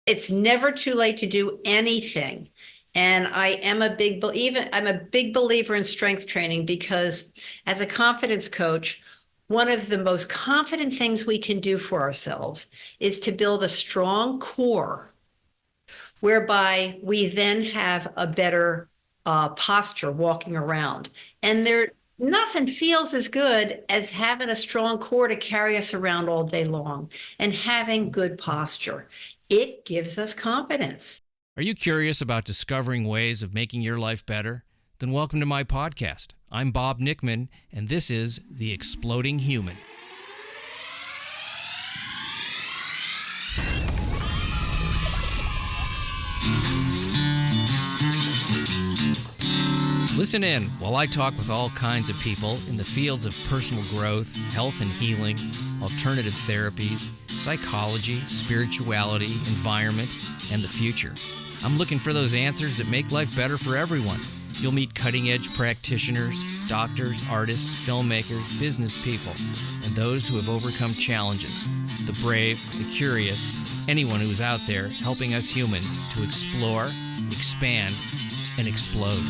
It's never too late to do anything. And I'm a big believer in strength training because as a confidence coach, one of the most confident things we can do for ourselves is to build a strong core whereby we then have a better posture walking around. And there, nothing feels as good as having a strong core to carry us around all day long and having good posture. It gives us confidence. Are you curious about discovering ways of making your life better? Then welcome to my podcast. I'm Bob Nickman, and this is The Exploding Human. Listen in while I talk with all kinds of people in the fields of personal growth, health and healing, alternative therapies, psychology, spirituality, environment, and the future. I'm looking for those answers that make life better for everyone. You'll meet cutting-edge practitioners, doctors, artists, filmmakers, business people, and those who have overcome challenges. The brave, the curious, anyone who's out there helping us humans to explore, expand, and explode.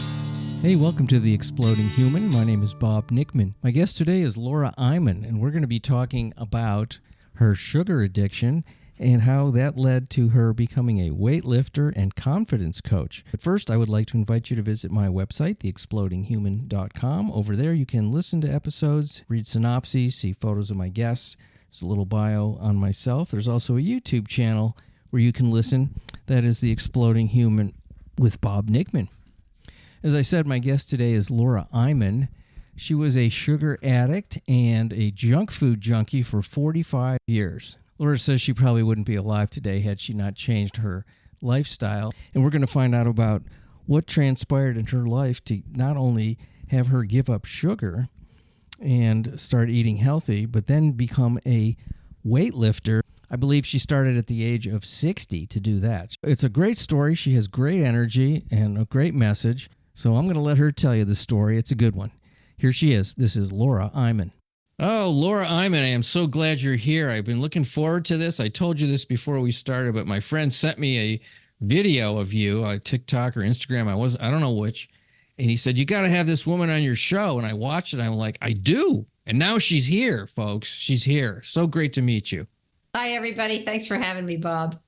Hey, welcome to The Exploding Human. My name is Bob Nickman. My guest today is Laura Eiman, and we're going to be talking about her sugar addiction and how that led to her becoming a weightlifter and confidence coach. But first, I would like to invite you to visit my website, theexplodinghuman.com. Over there, you can listen to episodes, read synopses, see photos of my guests. There's a little bio on myself. There's also a YouTube channel where you can listen. That is The Exploding Human with Bob Nickman. As I said, my guest today is Laura Eiman. She was a sugar addict and a junk food junkie for 45 years. Laura says she probably wouldn't be alive today had she not changed her lifestyle. And we're going to find out about what transpired in her life to not only have her give up sugar and start eating healthy, but then become a weightlifter. I believe she started at the age of 60 to do that. It's a great story. She has great energy and a great message. So I'm going to let her tell you the story. It's a good one. Here she is. This is Laura Eiman. Oh, Laura Eiman, I am so glad you're here. I've been looking forward to this. I told you this before we started, but my friend sent me a video of you on TikTok or Instagram. I don't know which. And he said, you got to have this woman on your show. And I watched it. And I'm like, I do. And now she's here, folks. She's here. So great to meet you. Hi, everybody. Thanks for having me, Bob.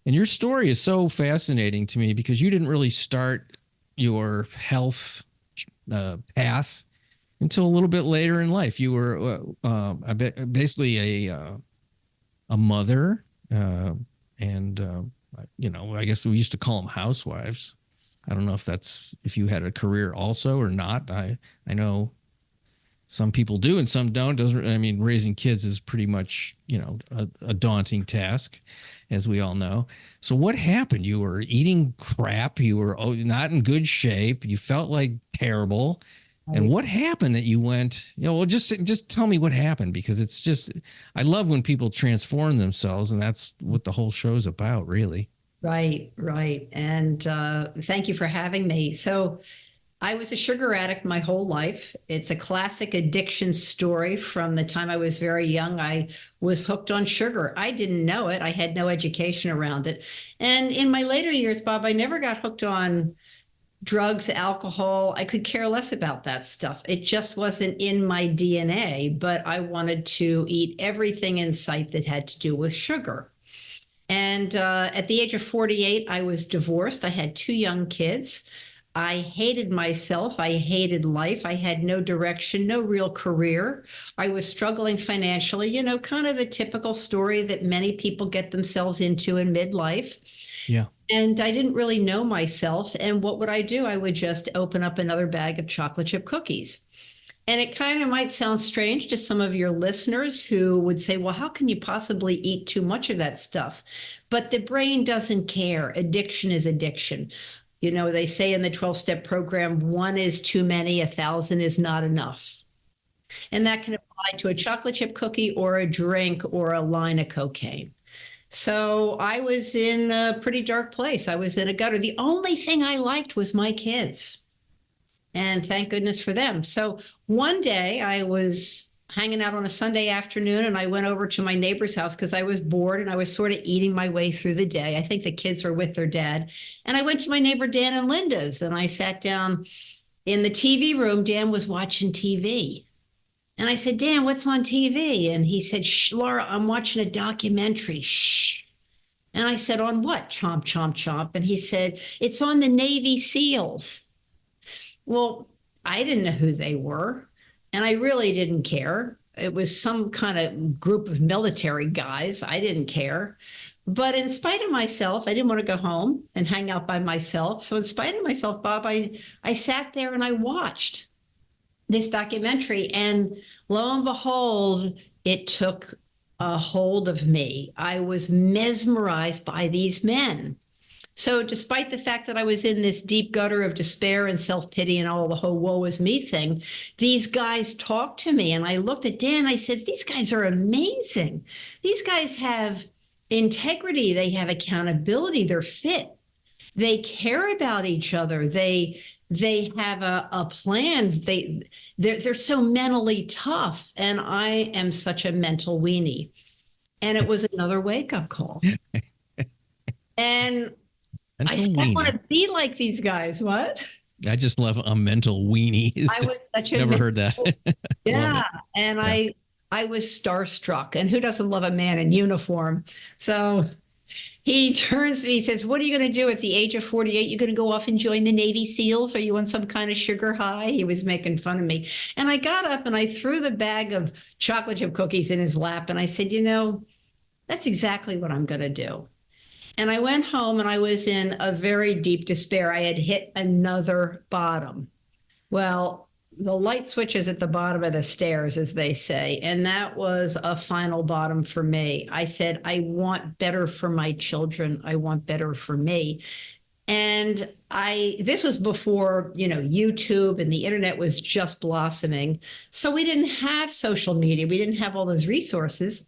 And your story is so fascinating to me because you didn't really start your health path until a little bit later in life. You were basically a mother, and I guess we used to call them housewives. I don't know if you had a career also or not. I know some people do and some don't. Raising kids is pretty much, a daunting task, as we all know. So what happened? You were eating crap. You were not in good shape. You felt like terrible. And what happened that you went, just tell me what happened, because it's just, I love when people transform themselves, and that's what the whole show's about, really. Right. And thank you for having me. So I was a sugar addict my whole life. It's a classic addiction story from the time I was very young. I was hooked on sugar. I didn't know it. I had no education around it. And in my later years, Bob, I never got hooked on drugs, alcohol. I could care less about that stuff. It just wasn't in my DNA, but I wanted to eat everything in sight that had to do with sugar. And at the age of 48, I was divorced. I had two young kids. I hated myself. I hated life. I had no direction, no real career. I was struggling financially, kind of the typical story that many people get themselves into in midlife. Yeah. And I didn't really know myself. And what would I do? I would just open up another bag of chocolate chip cookies. And it kind of might sound strange to some of your listeners who would say, well, how can you possibly eat too much of that stuff? But the brain doesn't care. Addiction is addiction. They say in the 12-step program, 1 is too many, 1,000 is not enough. And that can apply to a chocolate chip cookie or a drink or a line of cocaine. So I was in a pretty dark place. I was in a gutter. The only thing I liked was my kids. And thank goodness for them. So one day I was hanging out on a Sunday afternoon, and I went over to my neighbor's house because I was bored and I was sort of eating my way through the day. I think the kids were with their dad. And I went to my neighbor Dan and Linda's, and I sat down in the TV room. Dan was watching TV. And I said, Dan, what's on TV? And he said, shh, Laura, I'm watching a documentary. Shh. And I said, on what? Chomp, chomp, chomp. And he said, it's on the Navy SEALs. Well, I didn't know who they were, and I really didn't care. It was some kind of group of military guys. I didn't care. But in spite of myself, I didn't want to go home and hang out by myself. So in spite of myself, Bob, I sat there and I watched this documentary, and lo and behold, it took a hold of me. I was mesmerized by these men. So despite the fact that I was in this deep gutter of despair and self-pity and all the whole woe is me thing, these guys talked to me, and I looked at Dan, I said, these guys are amazing. These guys have integrity. They have accountability. They're fit. They care about each other. They have a plan. They're so mentally tough. And I am such a mental weenie. And it was another wake-up call. And I said, I want to be like these guys. What? I just love a mental weenie. I was such a never heard that. Yeah. And yeah. I was starstruck. And who doesn't love a man in uniform? So he turns to me, he says, what are you going to do at the age of 48? You're going to go off and join the Navy SEALs? Are you on some kind of sugar high? He was making fun of me. And I got up and I threw the bag of chocolate chip cookies in his lap. And I said, that's exactly what I'm going to do. And I went home and I was in a very deep despair. I had hit another bottom. Well, the light switch is at the bottom of the stairs, as they say. And that was a final bottom for me. I said, I want better for my children. I want better for me. And this was before, YouTube and the internet was just blossoming. So we didn't have social media. We didn't have all those resources.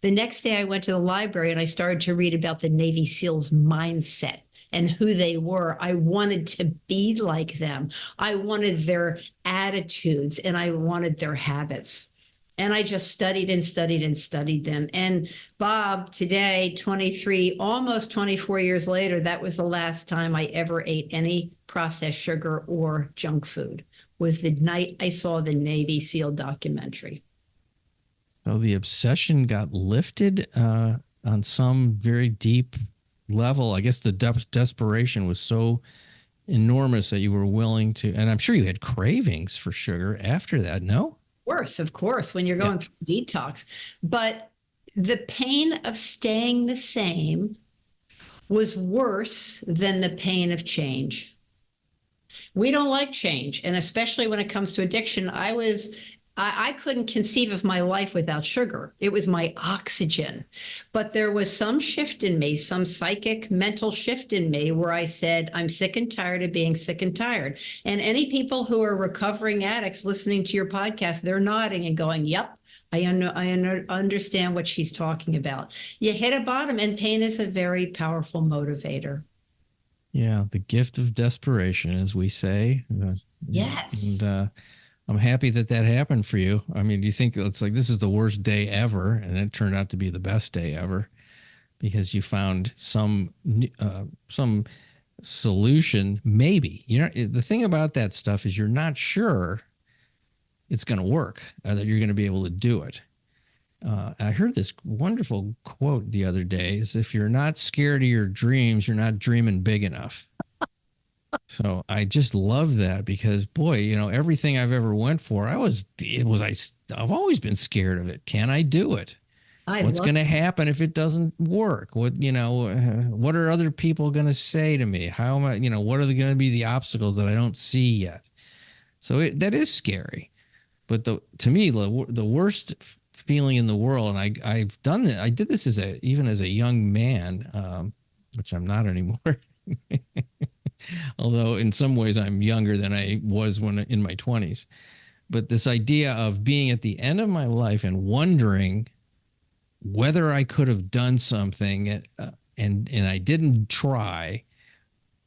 The next day I went to the library and I started to read about the Navy SEALs mindset and who they were. I wanted to be like them. I wanted their attitudes and I wanted their habits. And I just studied and studied and studied them. And Bob, today, 23, almost 24 years later, that was the last time I ever ate any processed sugar or junk food, was the night I saw the Navy SEAL documentary. So the obsession got lifted on some very deep level. I guess the desperation was so enormous that you were willing to, and I'm sure you had cravings for sugar after that, no? Of course, when you're going through detox. But the pain of staying the same was worse than the pain of change. We don't like change. And especially when it comes to addiction, I couldn't conceive of my life without sugar. It was my oxygen. But there was some shift in me, some psychic mental shift in me where I said, I'm sick and tired of being sick and tired. And any people who are recovering addicts listening to your podcast, they're nodding and going, yep, I understand what she's talking about. You hit a bottom, and pain is a very powerful motivator. Yeah, the gift of desperation, as we say. Yes. And I'm happy that happened for you. I mean, do you think it's like this is the worst day ever, and it turned out to be the best day ever because you found some solution? Maybe. The thing about that stuff is you're not sure it's going to work or that you're going to be able to do it. I heard this wonderful quote the other day: "Is if you're not scared of your dreams, you're not dreaming big enough." So I just love that because, boy, everything I've ever went for, I've always been scared of it. Can I do it? What's going to happen if it doesn't work? What are other people going to say to me? How am I, what are going to be the obstacles that I don't see yet? So that is scary. But to me, the worst feeling in the world, and I've done it. I did this even as a young man, which I'm not anymore. Although in some ways I'm younger than I was when in my 20s. But this idea of being at the end of my life and wondering whether I could have done something and I didn't try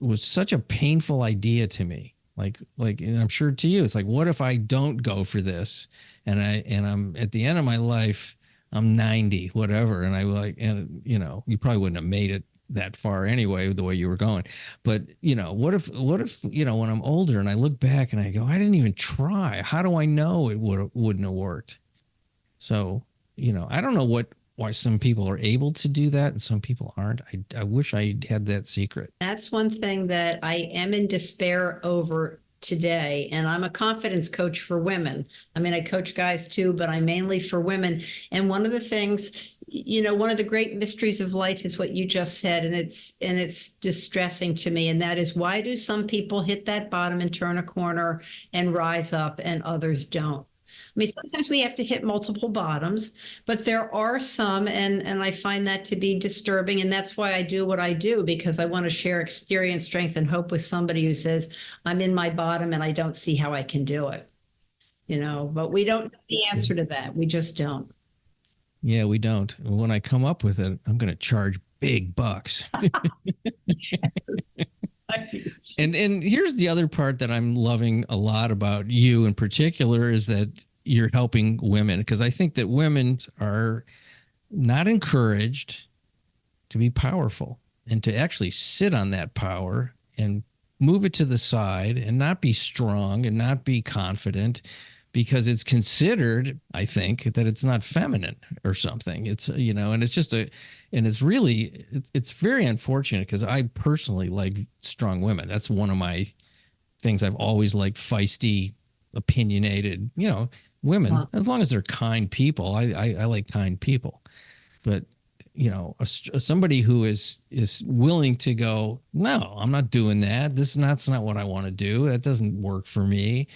was such a painful idea to me. And I'm sure to you, it's like, what if I don't go for this, and I'm at the end of my life, I'm 90, whatever, and you probably wouldn't have made it that far anyway, the way you were going. But what if when I'm older and I look back and I go, I didn't even try. How do I know it wouldn't have worked? So I don't know why some people are able to do that and some people aren't. I wish I had that secret. That's one thing that I am in despair over today. And I'm a confidence coach for women. I mean, I coach guys too, but I'm mainly for women. And one of the things, one of the great mysteries of life is what you just said. And it's distressing to me. And that is, why do some people hit that bottom and turn a corner and rise up and others don't? I mean, sometimes we have to hit multiple bottoms, but there are some, and I find that to be disturbing. And that's why I do what I do, because I want to share experience, strength, and hope with somebody who says, I'm in my bottom and I don't see how I can do it. But we don't know the answer to that. We just don't. Yeah, we don't. When I come up with it, I'm going to charge big bucks. And here's the other part that I'm loving a lot about you in particular, is that you're helping women, because I think that women are not encouraged to be powerful and to actually sit on that power and move it to the side and not be strong and not be confident, because it's considered, I think, that it's not feminine or something. It's, and it's just it's really, it's very unfortunate, because I personally like strong women. That's one of my things. I've always liked feisty, opinionated, women. Wow. As long as they're kind people, I like kind people. But somebody who is willing to go, no, I'm not doing that. That's not what I want to do. That doesn't work for me.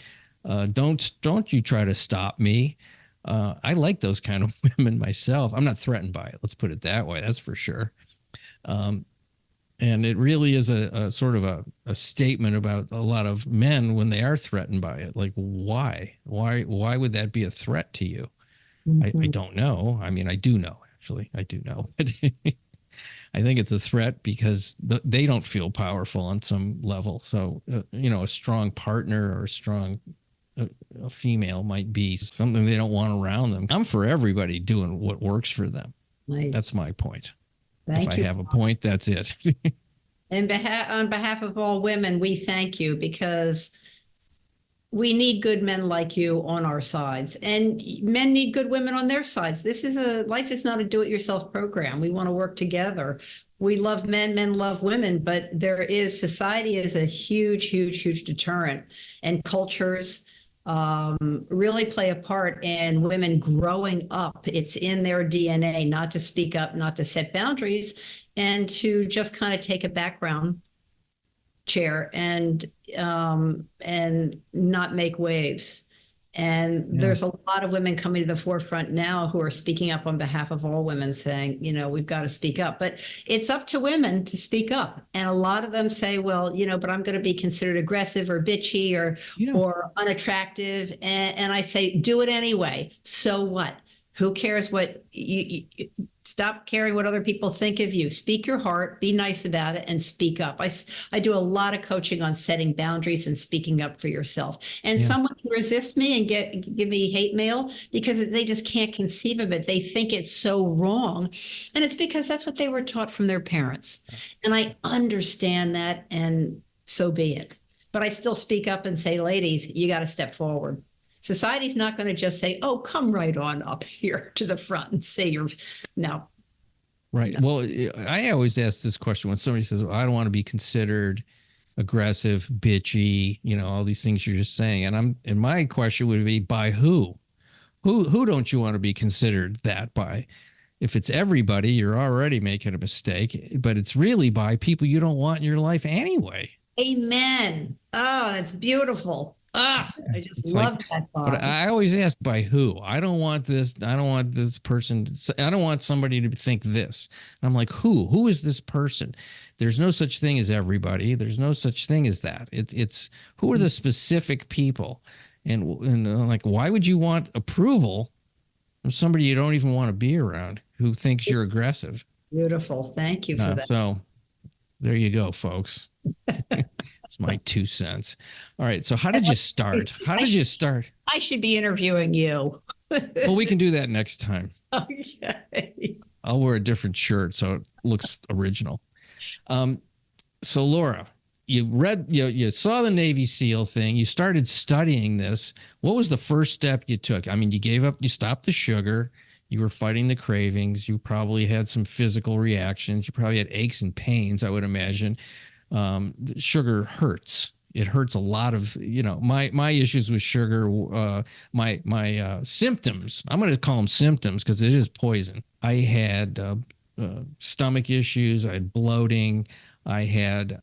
Don't you try to stop me. I like those kind of women myself. I'm not threatened by it. Let's put it that way. That's for sure. And it really is a sort of a statement about a lot of men when they are threatened by it. Like, why would that be a threat to you? Mm-hmm. I don't know. I mean, I do know, actually. I do know. I think it's a threat because they don't feel powerful on some level. So, a strong partner or a strong a female might be something they don't want around them. I'm for everybody doing what works for them. Nice. That's my point. Thank you. If I have a point, that's it. On behalf of all women, we thank you, because we need good men like you on our sides, and men need good women on their sides. Life is not a do-it-yourself program. We want to work together. We love men, men love women, but society is a huge, huge, huge deterrent, and cultures really play a part in women growing up. It's in their DNA not to speak up, not to set boundaries, and to just kind of take a background chair and not make waves. And there's a lot of women coming to the forefront now who are speaking up on behalf of all women, saying, we've got to speak up. But it's up to women to speak up. And a lot of them say, well, but I'm going to be considered aggressive or bitchy or unattractive. And I say, do it anyway. So what? Who cares what you stop caring what other people think of you. Speak your heart, be nice about it, and speak up. I do a lot of coaching on setting boundaries and speaking up for yourself. And someone can resist me and give me hate mail because they just can't conceive of it. They think it's so wrong. And it's because that's what they were taught from their parents. And I understand that, and so be it. But I still speak up and say, ladies, you got to step forward. Society's not going to just say, oh, come right on up here to the front and say no. Right. No. Well, I always ask this question when somebody says, well, I don't want to be considered aggressive, bitchy, all these things you're just saying. And my question would be, by who? Who don't you want to be considered that by? If it's everybody, you're already making a mistake, but it's really by people you don't want in your life anyway. Amen. Oh, that's beautiful. I just love that thought. But I always ask, by who? I don't want this. I don't want this person. I don't want somebody to think this. And I'm like, who? Who is this person? There's no such thing as everybody. There's no such thing as that. It's who are the specific people? And I'm like, why would you want approval from somebody you don't even want to be around who thinks you're aggressive? Beautiful. Thank you for that. So there you go, folks. It's my 2 cents. All right. So how did you start? How did you start? I should be interviewing you. Well, we can do that next time. Okay. I'll wear a different shirt so it looks original. So Laura, you saw the Navy SEAL thing. You started studying this. What was the first step you took? I mean, you stopped the sugar. You were fighting the cravings. You probably had some physical reactions. You probably had aches and pains, I would imagine. Sugar hurts. It hurts a lot of, my issues with sugar, my symptoms. I'm going to call them symptoms because it is poison. I had stomach issues. I had bloating. I had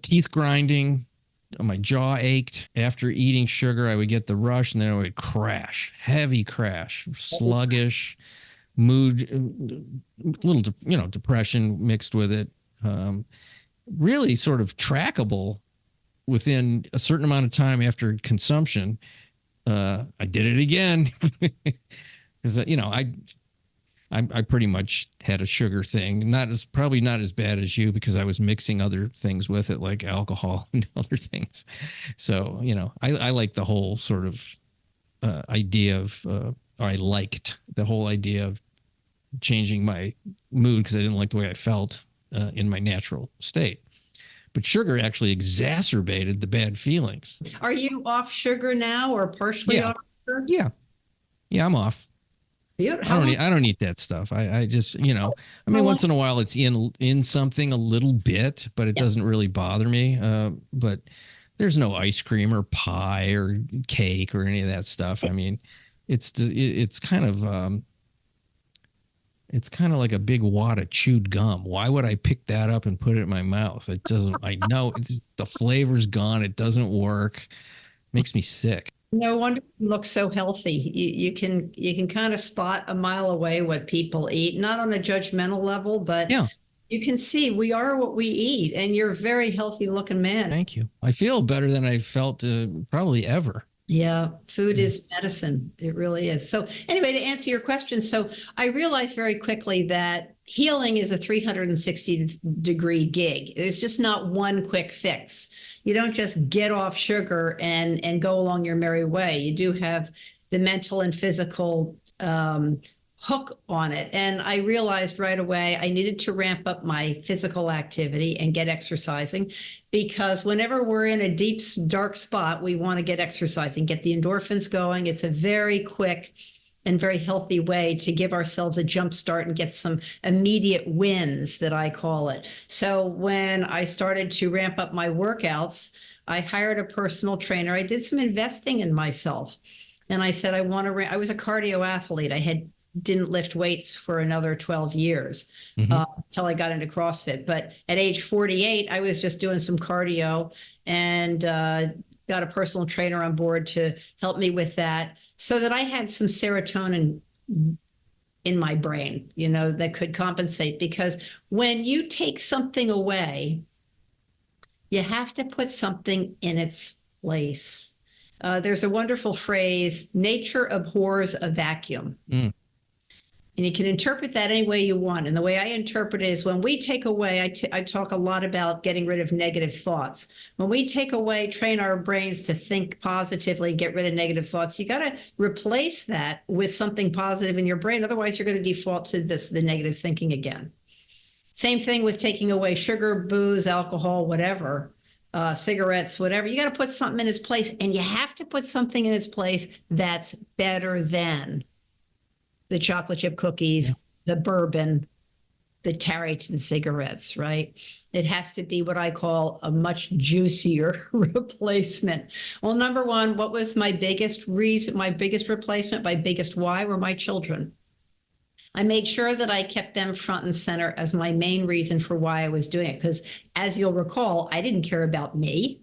teeth grinding. My jaw ached. After eating sugar, I would get the rush and then I would crash, heavy crash, sluggish, mood, little, depression mixed with it. Really sort of trackable within a certain amount of time after consumption. I did it again because, I pretty much had a sugar thing, probably not as bad as you because I was mixing other things with it like alcohol and other things. So, I like the whole sort of idea of, or I liked the whole idea of changing my mood because I didn't like the way I felt in my natural state. But sugar actually exacerbated the bad feelings. Are you off sugar now or partially off sugar? Yeah, I'm off. I don't eat that stuff. I just, once in a while it's in something a little bit, but it doesn't really bother me. But there's no ice cream or pie or cake or any of that stuff. I mean, it's kind of like a big wad of chewed gum. Why would I pick that up and put it in my mouth? It doesn't. I know the flavor's gone. It doesn't work. Makes me sick. No wonder you look so healthy. You can kind of spot a mile away what people eat, not on a judgmental level, but you can see we are what we eat, and you're a very healthy looking man. Thank you. I feel better than I felt probably ever. Yeah, food is medicine. It really is. So anyway, to answer your question, so I realized very quickly that healing is a 360-degree gig. There's just not one quick fix. You don't just get off sugar and go along your merry way. You do have the mental and physical hook on it. And I realized right away I needed to ramp up my physical activity and get exercising, because whenever we're in a deep, dark spot, we want to get exercising, get the endorphins going. It's a very quick and very healthy way to give ourselves a jump start and get some immediate wins, that I call it. So when I started to ramp up my workouts, I hired a personal trainer. I did some investing in myself. And I said, I was a cardio athlete. I didn't lift weights for another 12 years until I got into CrossFit. But at age 48, I was just doing some cardio and got a personal trainer on board to help me with that, so that I had some serotonin in my brain, that could compensate. Because when you take something away, you have to put something in its place. There's a wonderful phrase, nature abhors a vacuum. And you can interpret that any way you want. And the way I interpret it is, when we take away, I talk a lot about getting rid of negative thoughts. When we take away, train our brains to think positively, get rid of negative thoughts, you got to replace that with something positive in your brain. Otherwise, you're going to default to the negative thinking again. Same thing with taking away sugar, booze, alcohol, whatever, cigarettes, whatever. You got to put something in its place, and you have to put something in its place that's better than the chocolate chip cookies, the bourbon, the Tareyton cigarettes, right? It has to be what I call a much juicier replacement. Well, number one, what was my biggest reason, my biggest replacement, my biggest why were my children. I made sure that I kept them front and center as my main reason for why I was doing it. Because as you'll recall, I didn't care about me.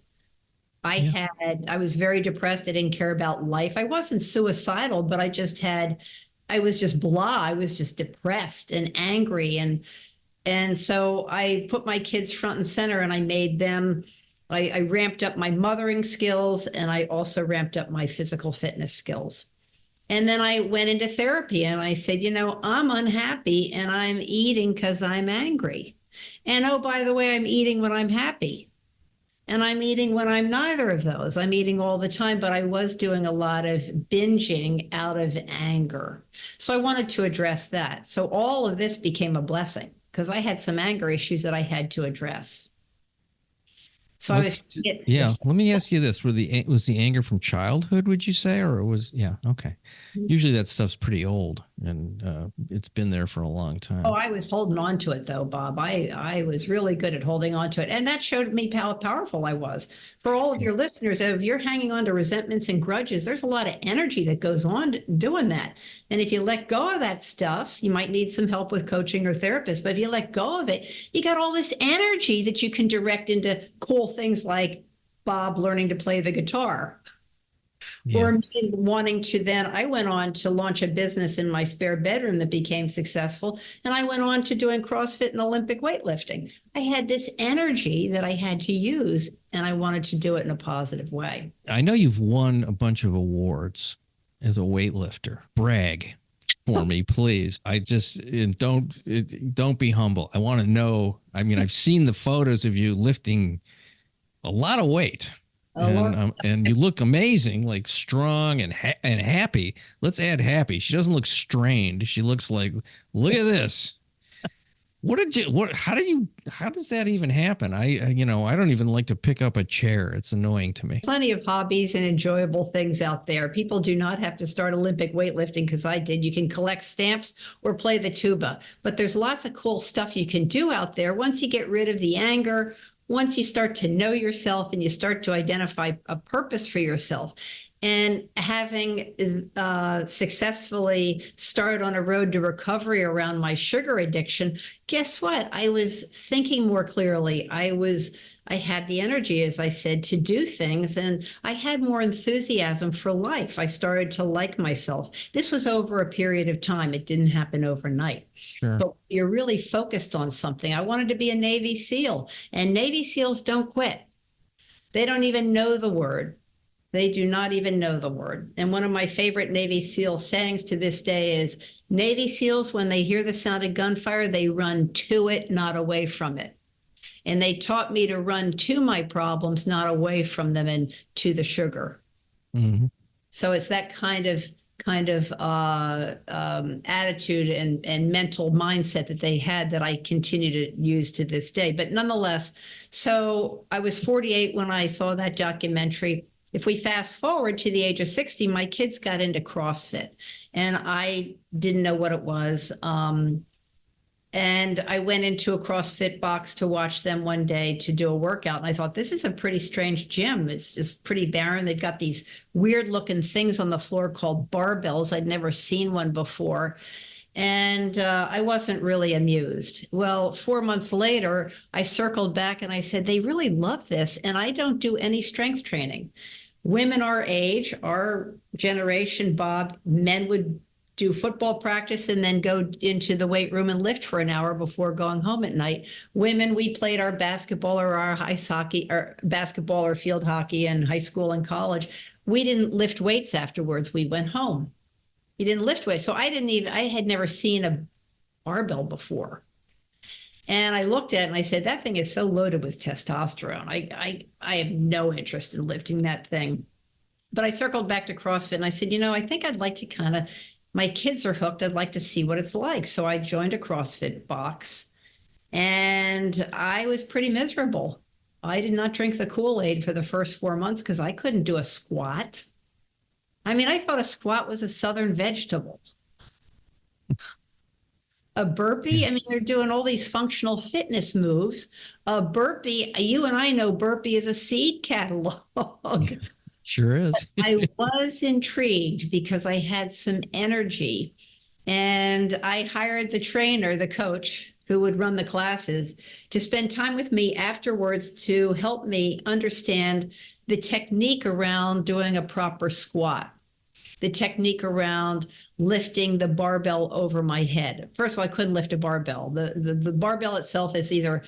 I was very depressed. I didn't care about life. I wasn't suicidal, but I was just blah. I was just depressed and angry. And so I put my kids front and center, and I made them, I ramped up my mothering skills, and I also ramped up my physical fitness skills. And then I went into therapy, and I said, I'm unhappy and I'm eating because I'm angry. And oh, by the way, I'm eating when I'm happy. And I'm eating when I'm neither of those. I'm eating all the time, but I was doing a lot of binging out of anger. So I wanted to address that. So all of this became a blessing because I had some anger issues that I had to address. So yeah. Let me ask you this: was the anger from childhood? Would you say, or okay. Usually that stuff's pretty old, and it's been there for a long time. Oh, I was holding on to it though, Bob. I was really good at holding on to it, and that showed me how powerful I was. For all of your listeners, if you're hanging on to resentments and grudges, there's a lot of energy that goes on doing that. And if you let go of that stuff, you might need some help with coaching or therapist. But if you let go of it, you got all this energy that you can direct into cool things like Bob learning to play the guitar. Yeah. Or me wanting to I went on to launch a business in my spare bedroom that became successful. And I went on to doing CrossFit and Olympic weightlifting. I had this energy that I had to use, and I wanted to do it in a positive way. I know you've won a bunch of awards as a weightlifter. Brag for me, please. I just don't be humble. I want to know. I mean, I've seen the photos of you lifting a lot of weight. And you look amazing, like strong and happy. Let's add happy. She doesn't look strained. She looks like, look at this. How does that even happen? I don't even like to pick up a chair. It's annoying to me. Plenty of hobbies and enjoyable things out there. People do not have to start Olympic weightlifting because I did. You can collect stamps or play the tuba, but there's lots of cool stuff you can do out there once you get rid of the anger. Once you start to know yourself and you start to identify a purpose for yourself, and having successfully started on a road to recovery around my sugar addiction, guess what? I was thinking more clearly. I had the energy, as I said, to do things, and I had more enthusiasm for life. I started to like myself. This was over a period of time. It didn't happen overnight. Sure. But you're really focused on something. I wanted to be a Navy SEAL, and Navy SEALs don't quit. They don't even know the word. They do not even know the word. And one of my favorite Navy SEAL sayings to this day is, Navy SEALs, when they hear the sound of gunfire, they run to it, not away from it. And they taught me to run to my problems, not away from them and to the sugar. Mm-hmm. So it's that kind of attitude and mental mindset that they had that I continue to use to this day. But nonetheless, so I was 48 when I saw that documentary. If we fast forward to the age of 60, my kids got into CrossFit, and I didn't know what it was. And I went into a CrossFit box to watch them one day to do a workout. And I thought, this is a pretty strange gym. It's just pretty barren. They've got these weird looking things on the floor called barbells. I'd never seen one before. And I wasn't really amused. Well, 4 months later, I circled back and I said, they really love this. And I don't do any strength training. Women our age, our generation, Bob, men would do football practice and then go into the weight room and lift for an hour before going home at night. Women, we played our basketball or our ice hockey or basketball or field hockey in high school and college. We didn't lift weights afterwards. We went home. You didn't lift weights. So I had never seen a barbell before. And I looked at it and I said, that thing is so loaded with testosterone. I have no interest in lifting that thing. But I circled back to CrossFit and I said, I think I'd like to my kids are hooked. I'd like to see what it's like. So I joined a CrossFit box and I was pretty miserable. I did not drink the Kool-Aid for the first 4 months because I couldn't do a squat. I mean, I thought a squat was a Southern vegetable. A burpee, I mean, they're doing all these functional fitness moves. A burpee, you and I know burpee is a seed catalog. Sure is. I was intrigued because I had some energy, and I hired the trainer, the coach who would run the classes, to spend time with me afterwards to help me understand the technique around doing a proper squat, the technique around lifting the barbell over my head. First of all, I couldn't lift a barbell. The barbell itself is either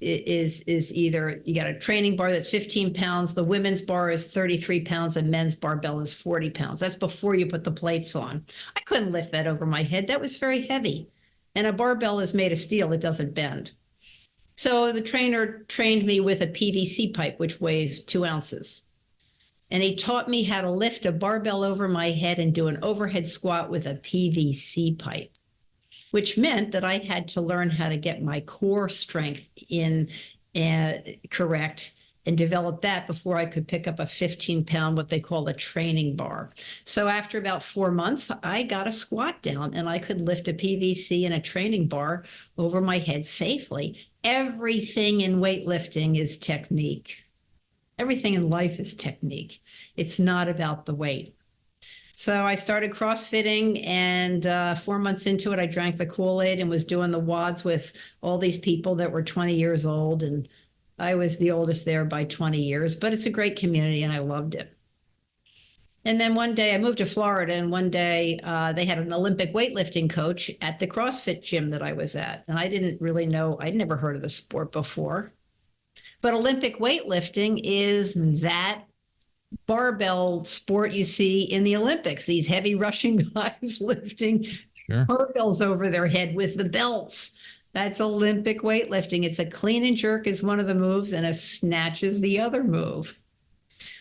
you got a training bar that's 15 pounds, the women's bar is 33 pounds, and men's barbell is 40 pounds. That's before you put the plates on. I couldn't lift that over my head. That was very heavy. And a barbell is made of steel. It doesn't bend. So the trainer trained me with a PVC pipe, which weighs 2 ounces. And he taught me how to lift a barbell over my head and do an overhead squat with a PVC pipe, which meant that I had to learn how to get my core strength in correct and develop that before I could pick up a 15-pound, what they call a training bar. So after about 4 months, I got a squat down and I could lift a PVC and a training bar over my head safely. Everything in weightlifting is technique. Everything in life is technique. It's not about the weight. So I started CrossFitting, and 4 months into it, I drank the Kool-Aid and was doing the WODs with all these people that were 20 years old. And I was the oldest there by 20 years, but it's a great community and I loved it. And then one day I moved to Florida, and one day they had an Olympic weightlifting coach at the CrossFit gym that I was at. And I didn't really know, I'd never heard of the sport before. But Olympic weightlifting is that barbell sport you see in the Olympics, these heavy Russian guys lifting barbells over their head with the belts. That's Olympic weightlifting. It's a clean and jerk is one of the moves, and a snatch is the other move.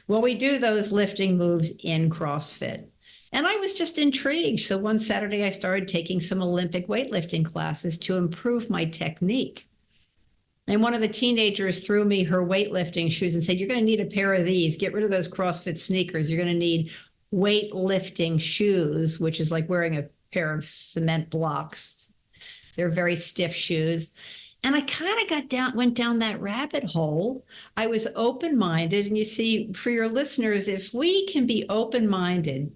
Well, we do those lifting moves in CrossFit. And I was just intrigued. So one Saturday, I started taking some Olympic weightlifting classes to improve my technique. And one of the teenagers threw me her weightlifting shoes and said, "You're going to need a pair of these. Get rid of those CrossFit sneakers. You're going to need weightlifting shoes," which is like wearing a pair of cement blocks. They're very stiff shoes. And I kind of went down that rabbit hole. I was open-minded. And you see, for your listeners, if we can be open-minded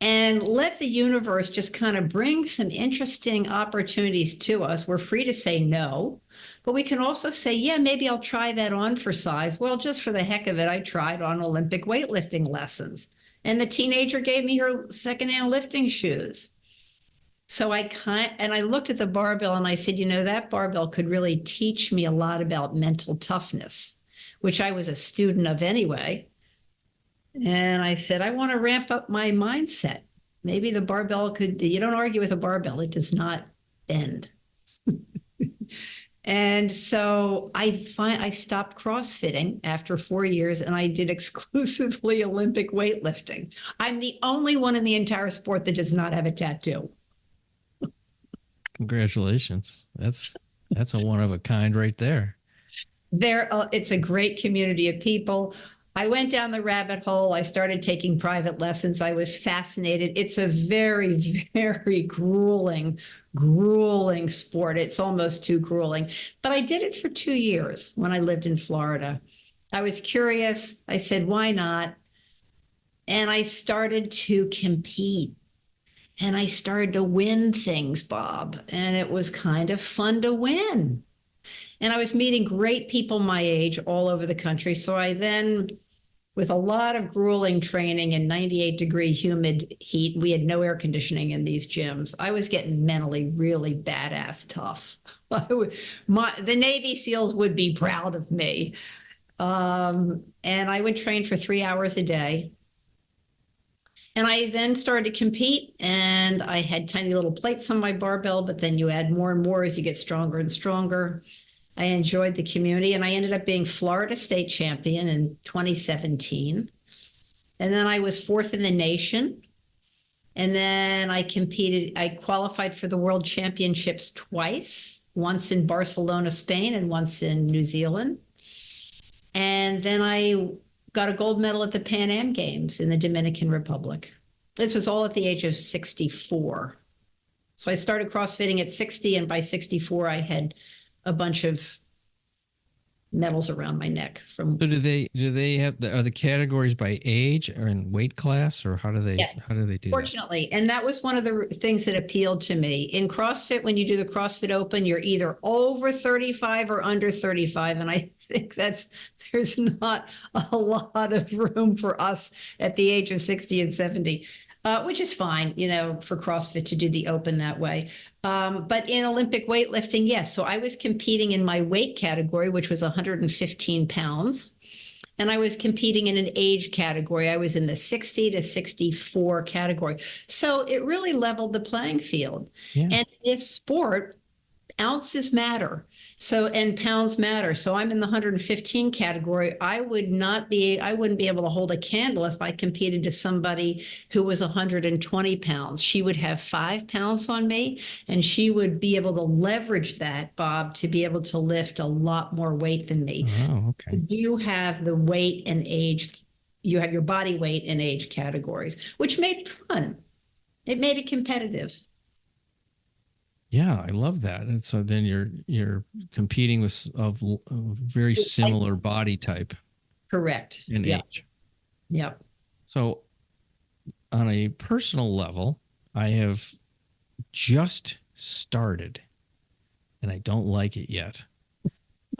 and let the universe just kind of bring some interesting opportunities to us, we're free to say no. But we can also say, yeah, maybe I'll try that on for size. Well, just for the heck of it, I tried on Olympic weightlifting lessons. And the teenager gave me her secondhand lifting shoes. So I looked at the barbell and I said, that barbell could really teach me a lot about mental toughness, which I was a student of anyway. And I said, I want to ramp up my mindset. Maybe the barbell you don't argue with a barbell. It does not bend. And so I stopped CrossFitting after 4 years, and I did exclusively Olympic weightlifting. I'm the only one in the entire sport that does not have a tattoo. Congratulations. That's a one of a kind right there. It's a great community of people. I went down the rabbit hole. I started taking private lessons. I was fascinated. It's a very, very grueling sport. It's almost too grueling. But I did it for 2 years when I lived in Florida. I was curious. I said, why not? And I started to compete. And I started to win things, Bob. And it was kind of fun to win. And I was meeting great people my age all over the country. So I then, with a lot of grueling training in 98-degree humid heat, we had no air conditioning in these gyms. I was getting mentally really badass tough. The Navy SEALs would be proud of me. And I would train for 3 hours a day. And I then started to compete, and I had tiny little plates on my barbell, but then you add more and more as you get stronger and stronger. I enjoyed the community, and I ended up being Florida state champion in 2017. And then I was 4th in the nation. And then I qualified for the World Championships twice, once in Barcelona, Spain, and once in New Zealand. And then I got a gold medal at the Pan Am Games in the Dominican Republic. This was all at the age of 64. So I started CrossFitting at 60, and by 64, I had a bunch of medals around my neck. From So do they have are the categories by age or in weight class, or how do they Yes, do fortunately. And that was one of the things that appealed to me. In CrossFit, when you do the CrossFit Open, you're either over 35 or under 35. And I think there's not a lot of room for us at the age of 60 and 70, which is fine, for CrossFit to do the Open that way. But in Olympic weightlifting, yes. So I was competing in my weight category, which was 115 pounds. And I was competing in an age category. I was in the 60 to 64 category. So it really leveled the playing field. Yeah. And in this sport, ounces matter. So, and pounds matter. So I'm in the 115 category. I wouldn't be able to hold a candle if I competed to somebody who was 120 pounds. She would have 5 pounds on me, and she would be able to leverage that, Bob, to be able to lift a lot more weight than me. Oh, okay. You have the weight and age, you have your body weight and age categories, which made it fun. It made it competitive. Yeah, I love that. And so then you're competing with a very similar body type Correct. and Yeah. age. Yeah. So on a personal level, I have just started, and I don't like it yet,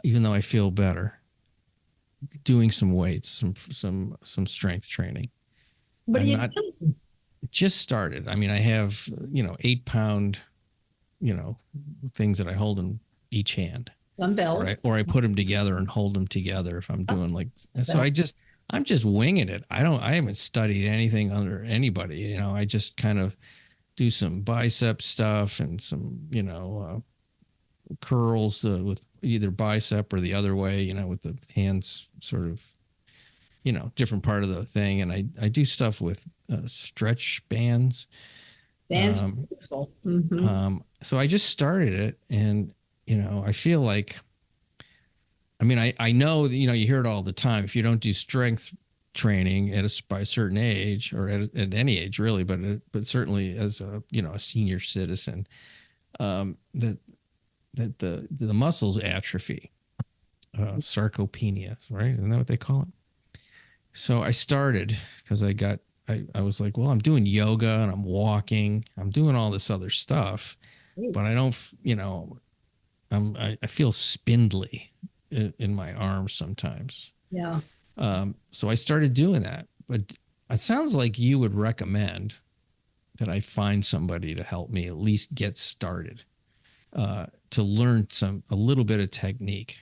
even though I feel better, doing some weights, some strength training. What I'm do you not do? just started. I mean, I have 8-pound things that I hold in each hand, Dumbbells. or I put them together and hold them together if I'm doing like. So that. I'm just winging it. I haven't studied anything under anybody. I just kind of do some bicep stuff and some curls with either bicep or the other way. With the hands sort of different part of the thing, and I do stuff with stretch bands. That's beautiful. Mm-hmm. So I just started it, and I feel like, I mean, I know that, you hear it all the time. If you don't do strength training by a certain age, or at any age really, but certainly as a senior citizen, that the muscles atrophy, sarcopenia, right? Isn't that what they call it? So I started because I was like, well, I'm doing yoga and I'm walking, I'm doing all this other stuff, but I don't, I feel spindly in my arms sometimes. Yeah. So I started doing that, but it sounds like you would recommend that I find somebody to help me at least get started, to learn a little bit of technique,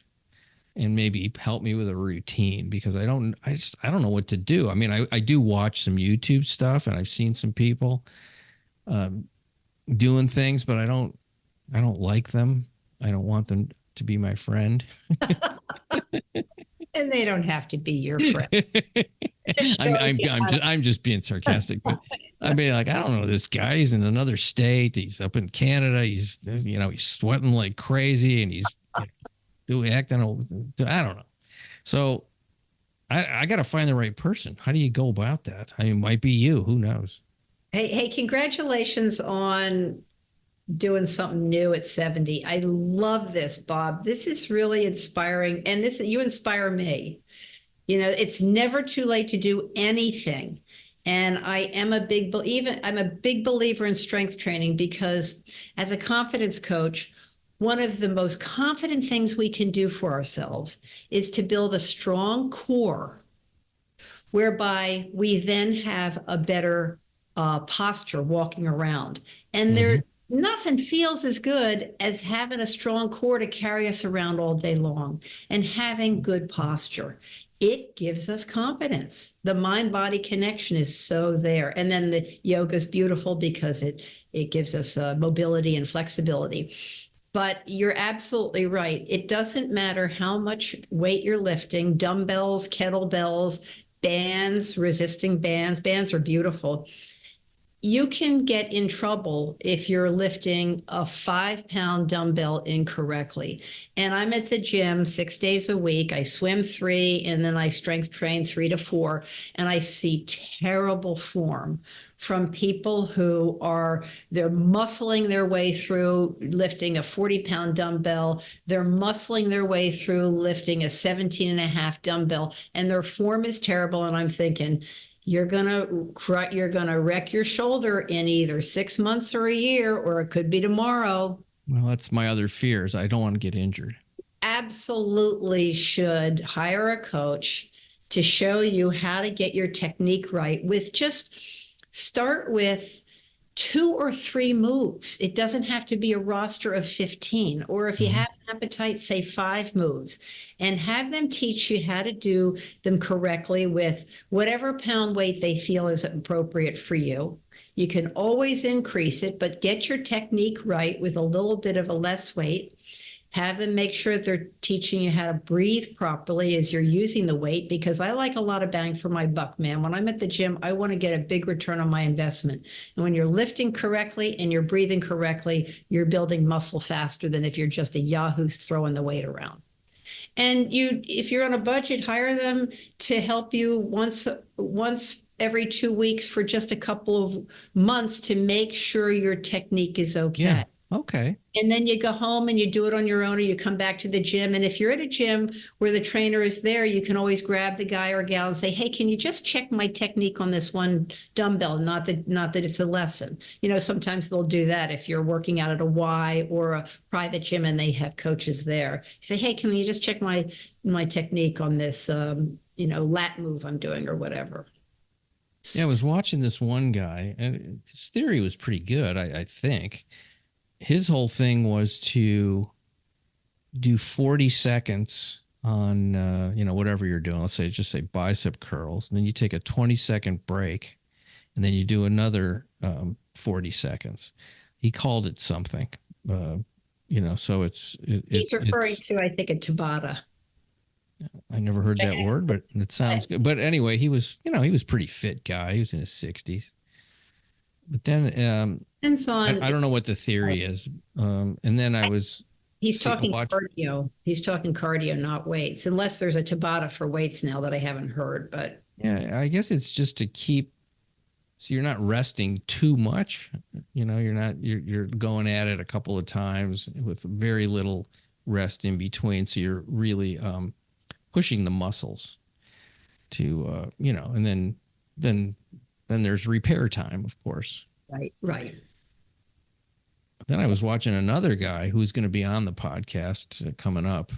and maybe help me with a routine, because I don't know what to do. I mean, I do watch some YouTube stuff, and I've seen some people doing things, but I don't like them. I don't want them to be my friend. And they don't have to be your friend. I'm just being sarcastic, but I mean, like, I don't know this guy. He's in another state. He's up in Canada. He's sweating like crazy, and he's acting. I don't know. So I got to find the right person. How do you go about that? I mean, it might be you. Who knows? Hey, congratulations on doing something new at 70. I love this, Bob. This is really inspiring. And you inspire me. It's never too late to do anything. And I'm a big believer in strength training, because as a confidence coach, one of the most confident things we can do for ourselves is to build a strong core, whereby we then have a better posture walking around. And nothing feels as good as having a strong core to carry us around all day long, and having good posture. It gives us confidence. The mind-body connection is so there. And then the yoga is beautiful because it gives us mobility and flexibility. But you're absolutely right. It doesn't matter how much weight you're lifting, dumbbells, kettlebells, bands, resisting bands. Bands are beautiful. You can get in trouble if you're lifting a 5-pound dumbbell incorrectly. And I'm at the gym 6 days a week. I swim 3, and then I strength train 3 to 4. And I see terrible form from people they're muscling their way through lifting a 40-pound dumbbell. They're muscling their way through lifting a 17.5 dumbbell, and their form is terrible. And I'm thinking, you're gonna wreck your shoulder in either 6 months or a year, or it could be tomorrow. Well, that's my other fears. I don't want to get injured. Absolutely should hire a coach to show you how to get your technique right. Start with 2 or 3 moves. It doesn't have to be a roster of 15. Or if you have an appetite, say 5 moves, and have them teach you how to do them correctly with whatever pound weight they feel is appropriate for you. You can always increase it, but get your technique right with a little bit of a less weight. Have them make sure they're teaching you how to breathe properly as you're using the weight, because I like a lot of bang for my buck, man. When I'm at the gym, I want to get a big return on my investment. And when you're lifting correctly and you're breathing correctly, you're building muscle faster than if you're just a yahoo throwing the weight around. And if you're on a budget, hire them to help you once every 2 weeks for just a couple of months to make sure your technique is okay. Yeah. Okay. And then you go home and you do it on your own, or you come back to the gym. And if you're at a gym where the trainer is there, you can always grab the guy or gal and say, hey, can you just check my technique on this one dumbbell? Not that it's a lesson. Sometimes they'll do that if you're working out at a Y or a private gym and they have coaches there. You say, hey, can you just check my technique on this, lat move I'm doing or whatever. Yeah, I was watching this one guy, and his theory was pretty good, I think. His whole thing was to do 40 seconds on, whatever you're doing. Let's just say bicep curls. And then you take a 20-second break, and then you do another 40 seconds. He called it something, so he's referring to, I think, a Tabata. I never heard that word, but it sounds good. But anyway, he was pretty fit guy. He was in his 60s. But then depends on. I don't know what the theory is. And then He's talking cardio. He's talking cardio, not weights, unless there's a Tabata for weights now that I haven't heard. But yeah, I guess it's just to keep, so you're not resting too much. You're going at it a couple of times with very little rest in between. So you're really pushing the muscles to, and then there's repair time, of course. Right. Then I was watching another guy who's going to be on the podcast coming up.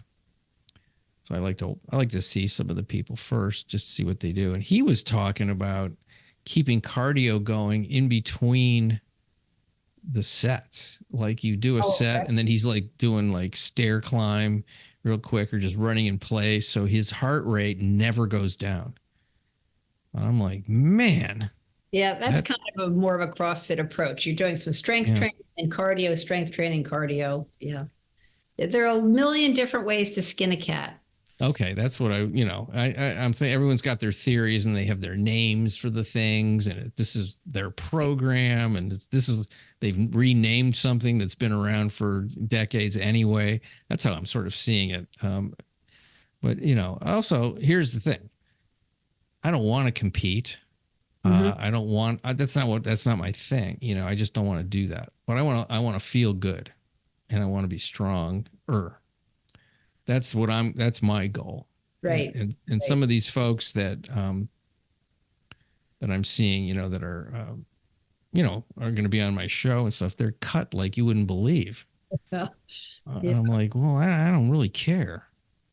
So I like to see some of the people first, just to see what they do. And he was talking about keeping cardio going in between the sets. Like you do a set, and then he's like doing like stair climb real quick or just running in place. So his heart rate never goes down. And I'm like, man. Yeah, that's kind of more of a CrossFit approach. You're doing some strength training and cardio, strength training, cardio. Yeah. There are a million different ways to skin a cat. Okay, that's what I'm saying. Everyone's got their theories and they have their names for the things, and this is their program, and they've renamed something that's been around for decades anyway. That's how I'm sort of seeing it. But also here's the thing: I don't want to compete. I don't want. That's not my thing. I just don't want to do that. But I want to feel good, and I want to be strong. That's my goal. Right. And some of these folks that I'm seeing, that are, are going to be on my show and stuff, they're cut like you wouldn't believe. And I'm like, well, I don't really care.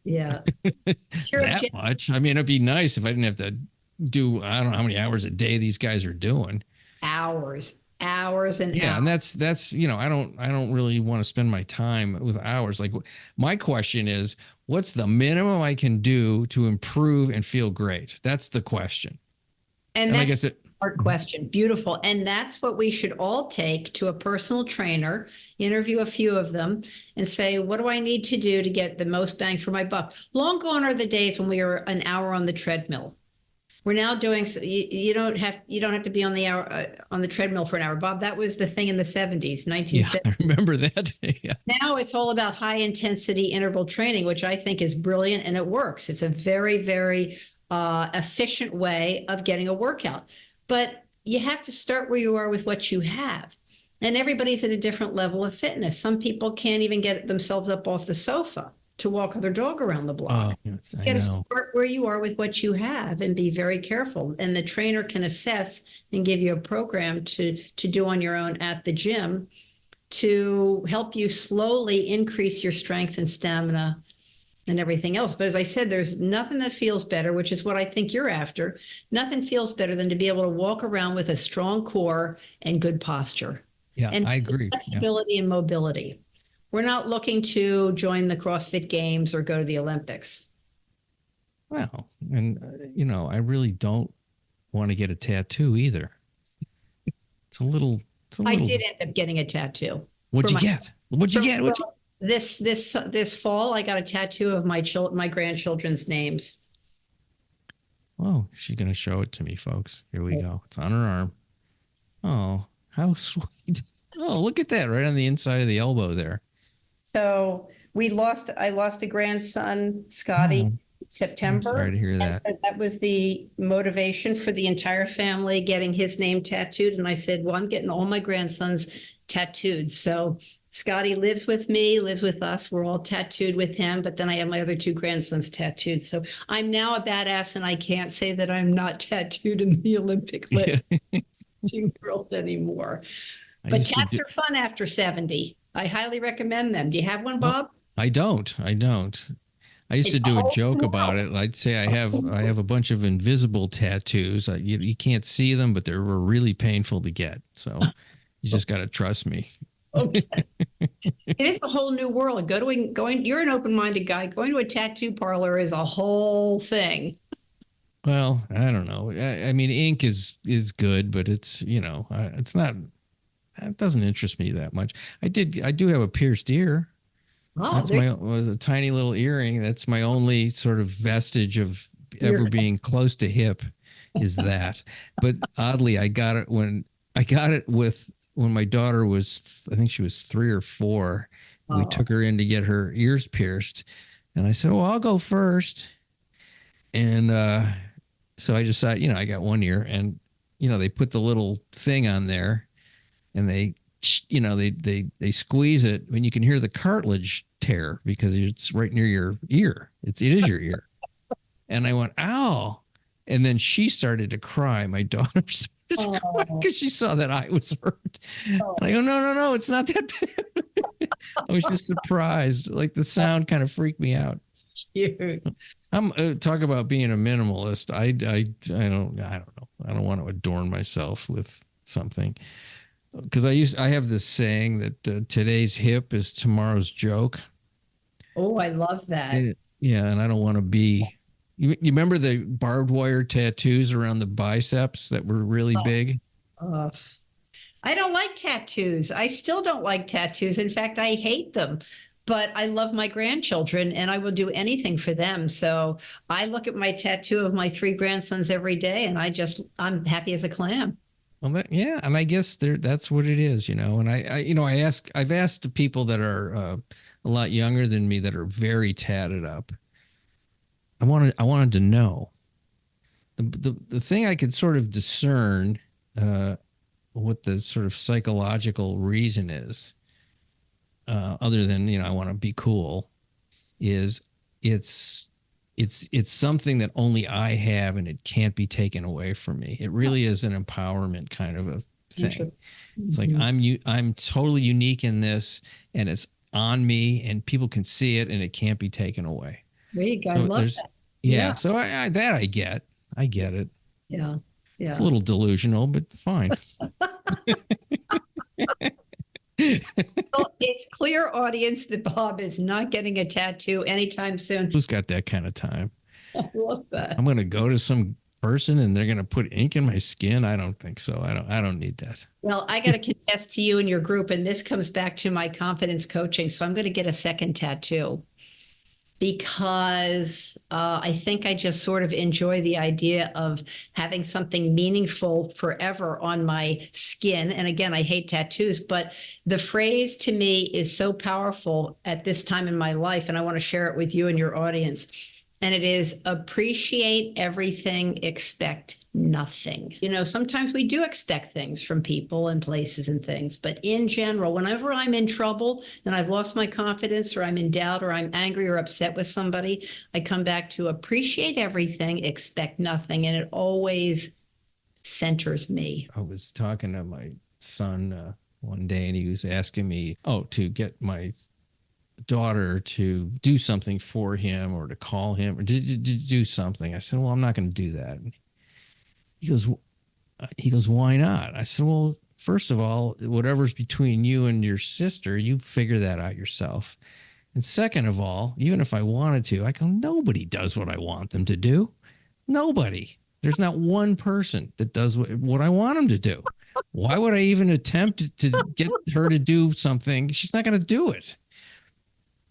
Yeah. That much. I mean, it'd be nice if I didn't have to do, I don't know how many hours a day these guys are doing. Hours and hours. And that's I don't really want to spend my time with hours. Like, my question is, what's the minimum I can do to improve and feel great? That's the question. And that's I guess hard question. Beautiful. And that's what we should all take to a personal trainer, interview a few of them, and say, what do I need to do to get the most bang for my buck? Long gone are the days when we are an hour on the treadmill. We're now doing, you don't have to be on the treadmill for an hour, Bob. That was the thing in the 70s, 1970s. Yeah, I remember that. Yeah. Now it's all about high intensity interval training, which I think is brilliant, and it works. It's a very, very efficient way of getting a workout. But you have to start where you are with what you have. And everybody's at a different level of fitness. Some people can't even get themselves up off the sofa to walk their dog around the block. Oh, yes, you got to start where you are with what you have and be very careful. And the trainer can assess and give you a program to do on your own at the gym to help you slowly increase your strength and stamina and everything else. But as I said, there's nothing that feels better, which is what I think you're after. Nothing feels better than to be able to walk around with a strong core and good posture. Yeah, and I agree. Flexibility and mobility. We're not looking to join the CrossFit Games or go to the Olympics. Well, and, I really don't want to get a tattoo either. It's a little. I did end up getting a tattoo. What'd you get? This fall, I got a tattoo of my grandchildren's names. Oh, she's going to show it to me, folks. Here we go. It's on her arm. Oh, how sweet. Oh, look at that right on the inside of the elbow there. So I lost a grandson, Scotty, Oh, September. I'm sorry to hear that. And so that was the motivation for the entire family getting his name tattooed. And I said, well, I'm getting all my grandsons tattooed. So Scotty lives with me, lives with us. We're all tattooed with him. But then I have my other two grandsons tattooed. So I'm now a badass, and I can't say that I'm not tattooed in the Olympic list world anymore. But tats are fun after 70. I highly recommend them. Do you have one, Bob? I don't. I used to do a joke about it. I'd say I have a bunch of invisible tattoos. You can't see them, but they were really painful to get. So you just got to trust me. Okay. It is a whole new world. You're an open-minded guy. Going to a tattoo parlor is a whole thing. Well, I don't know. I mean, ink is good, but it's, it's not, it doesn't interest me that much. I do have a pierced ear. Oh, Was a tiny little earring. That's my only sort of vestige of ever being close to hip is that. But oddly, I got it when my daughter was, I think she was 3 or 4. We took her in to get her ears pierced. And I said, well, I'll go first. And so I decided, I got one ear, and, they put the little thing on there, and they squeeze it, and you can hear the cartilage tear because it's right near your ear. It is your ear. And I went, ow. And then she started to cry. My daughter started to cry because she saw that I was hurt. And I go, no, it's not that bad. I was just surprised. Like, the sound kind of freaked me out. Cute. I'm talk about being a minimalist. I don't know. I don't want to adorn myself with something, because I have this saying that today's hip is tomorrow's joke. Oh, I love that. Yeah, and I don't want to be. You remember the barbed wire tattoos around the biceps that were really big? I don't like tattoos. I still don't like tattoos. In fact, I hate them. But I love my grandchildren, and I will do anything for them. So I look at my tattoo of my 3 grandsons every day, and I'm happy as a clam. Well, and I guess that's what it is, And I've asked the people that are a lot younger than me that are very tatted up. I wanted to know the thing I could sort of discern what the sort of psychological reason is. Other than, I want to be cool, is it's something that only I have, and it can't be taken away from me. It really is an empowerment kind of a thing. It's like, I'm totally unique in this, and it's on me, and people can see it, and it can't be taken away. There you go. I love that. Yeah. So I get it. Yeah. It's a little delusional, but fine. Well, it's clear, audience, that Bob is not getting a tattoo anytime soon. Who's got that kind of time? I love that. I'm going to go to some person and they're going to put ink in my skin. I don't think so. I don't need that. Well, I got to contest to you and your group, and this comes back to my confidence coaching. So I'm going to get a second tattoo, because I think I just sort of enjoy the idea of having something meaningful forever on my skin. And again, I hate tattoos, but the phrase to me is so powerful at this time in my life, and I want to share it with you and your audience. And it is: appreciate everything, expect nothing. Sometimes we do expect things from people and places and things, but in general, whenever I'm in trouble and I've lost my confidence, or I'm in doubt, or I'm angry or upset with somebody, I come back to appreciate everything, expect nothing. And it always centers me. I was talking to my son one day, and he was asking me, to get my daughter to do something for him, or to call him, or to do something. I said, well, I'm not going to do that. He goes, why not? I said, well, first of all, whatever's between you and your sister, you figure that out yourself. And second of all, even if I wanted to, I go, nobody does what I want them to do. Nobody. There's not one person that does what I want them to do. Why would I even attempt to get her to do something? She's not going to do it.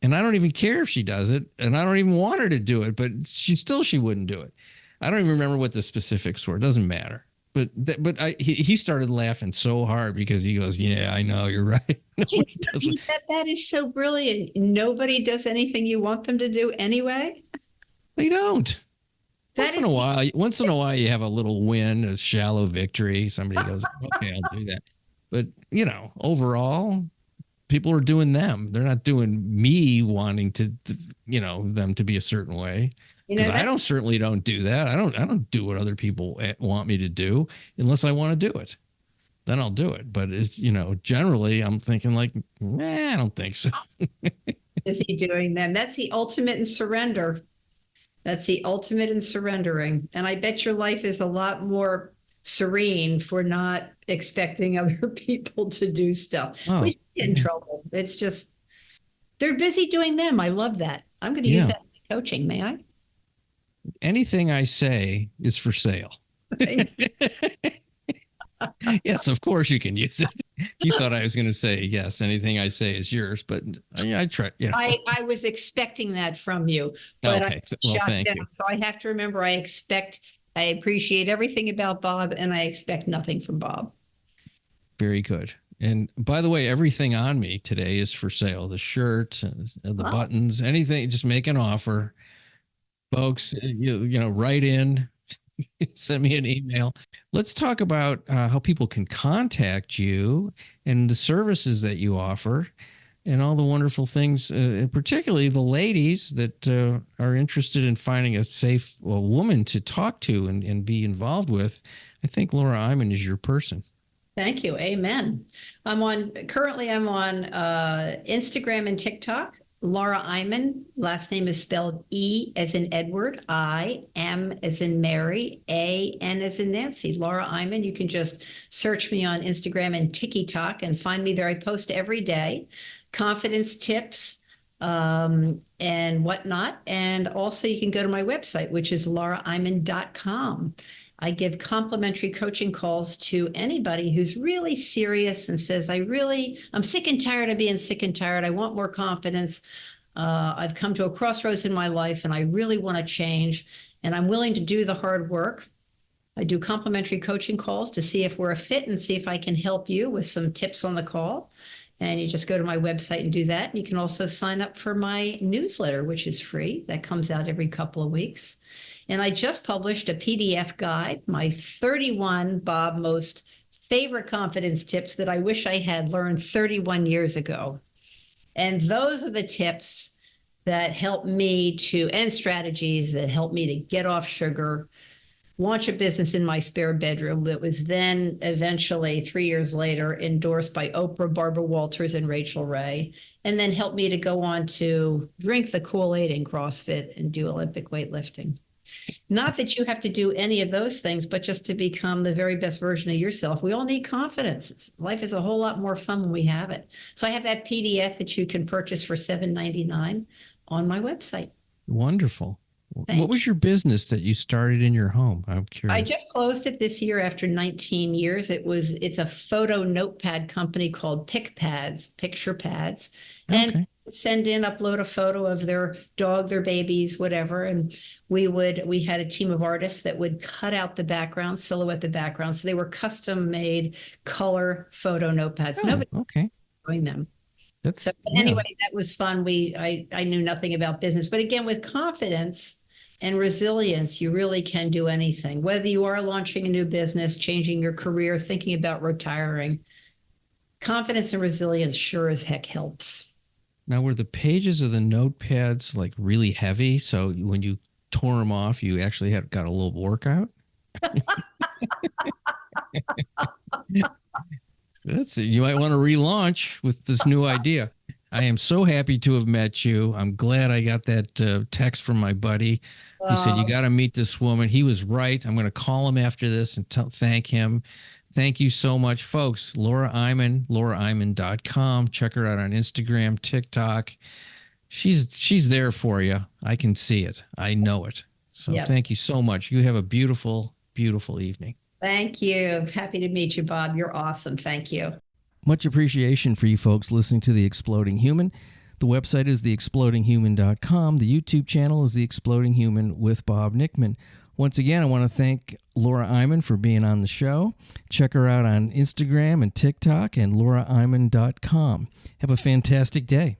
And I don't even care if she does it, and I don't even want her to do it, but she wouldn't do it. I don't even remember what the specifics were. It doesn't matter. He started laughing so hard because he goes, "Yeah, I know, you're right." Nobody does it. That is so brilliant. Nobody does anything you want them to do anyway. They don't. That Once in a while, you have a little win, a shallow victory. Somebody goes, "Okay, I'll do that." But overall, people are doing them. They're not doing me wanting to, them to be a certain way. Because I certainly don't do that. I don't do what other people want me to do unless I want to do it. Then I'll do it. But it's, generally I'm thinking like, I don't think so. Is he doing them? That's the ultimate in surrender. That's the ultimate in surrendering. And I bet your life is a lot more serene for not expecting other people to do stuff. We get in trouble. It's just, they're busy doing them. I love that. I'm going to use that in coaching. May I? Anything I say is for sale. Yes, of course you can use it. You thought I was going to say, yes, anything I say is yours, but I try. I was expecting that from you, but okay. Thank you. So I have to remember, I appreciate everything about Bob, and I expect nothing from Bob. Very good. And by the way, everything on me today is for sale. The shirt, the buttons, anything, just make an offer. Folks, write in, send me an email. Let's talk about how people can contact you and the services that you offer and all the wonderful things, particularly the ladies that are interested in finding a safe woman to talk to and be involved with. I think Laura Eiman is your person. Thank you. Amen. Currently I'm on Instagram and TikTok. Laura Eiman, last name is spelled E as in Edward, I, M as in Mary, A, N as in Nancy. Laura Eiman, you can just search me on Instagram and TikTok and find me there. I post every day, confidence tips and whatnot. And also you can go to my website, which is lauraeiman.com. I give complimentary coaching calls to anybody who's really serious and says, I'm sick and tired of being sick and tired. I want more confidence. I've come to a crossroads in my life and I really want to change, and I'm willing to do the hard work. I do complimentary coaching calls to see if we're a fit and see if I can help you with some tips on the call. And you just go to my website and do that. You can also sign up for my newsletter, which is free. That comes out every couple of weeks. And I just published a PDF guide, my 31 Bob most favorite confidence tips that I wish I had learned 31 years ago. And those are the tips that help me and strategies that help me to get off sugar, launch a business in my spare bedroom that was then eventually 3 years later endorsed by Oprah, Barbara Walters, and Rachel Ray, and then helped me to go on to drink the Kool-Aid in CrossFit and do Olympic weightlifting. Not that you have to do any of those things, but just to become the very best version of yourself. We all need confidence. Life is a whole lot more fun when we have it. So I have that PDF that you can purchase for $7.99 on my website. Wonderful. What was your business that you started in your home? I'm curious. I just closed it this year after 19 years. It's a photo notepad company called Picture Pads. And upload a photo of their dog, their babies, whatever. And we had a team of artists that would cut out the background, silhouette the background. So they were custom made color photo notepads. Nobody was doing them. Anyway, that was fun. I knew nothing about business, but again, with confidence and resilience, you really can do anything. Whether you are launching a new business, changing your career, thinking about retiring, confidence and resilience sure as heck helps. Now, were the pages of the notepads like really heavy? So when you tore them off, you actually got a little workout? You might want to relaunch with this new idea. I am so happy to have met you. I'm glad I got that text from my buddy. He said, you got to meet this woman. He was right. I'm going to call him after this and thank him. Thank you so much, folks. Laura Eiman, lauraeiman.com. Check her out on Instagram, TikTok. She's there for you. I can see it. I know it. So Thank you so much. You have a beautiful, beautiful evening. Thank you. Happy to meet you, Bob. You're awesome. Thank you. Much appreciation for you folks listening to The Exploding Human. The website is theexplodinghuman.com. The YouTube channel is The Exploding Human with Bob Nickman. Once again, I want to thank Laura Eiman for being on the show. Check her out on Instagram and TikTok and lauraeiman.com. Have a fantastic day.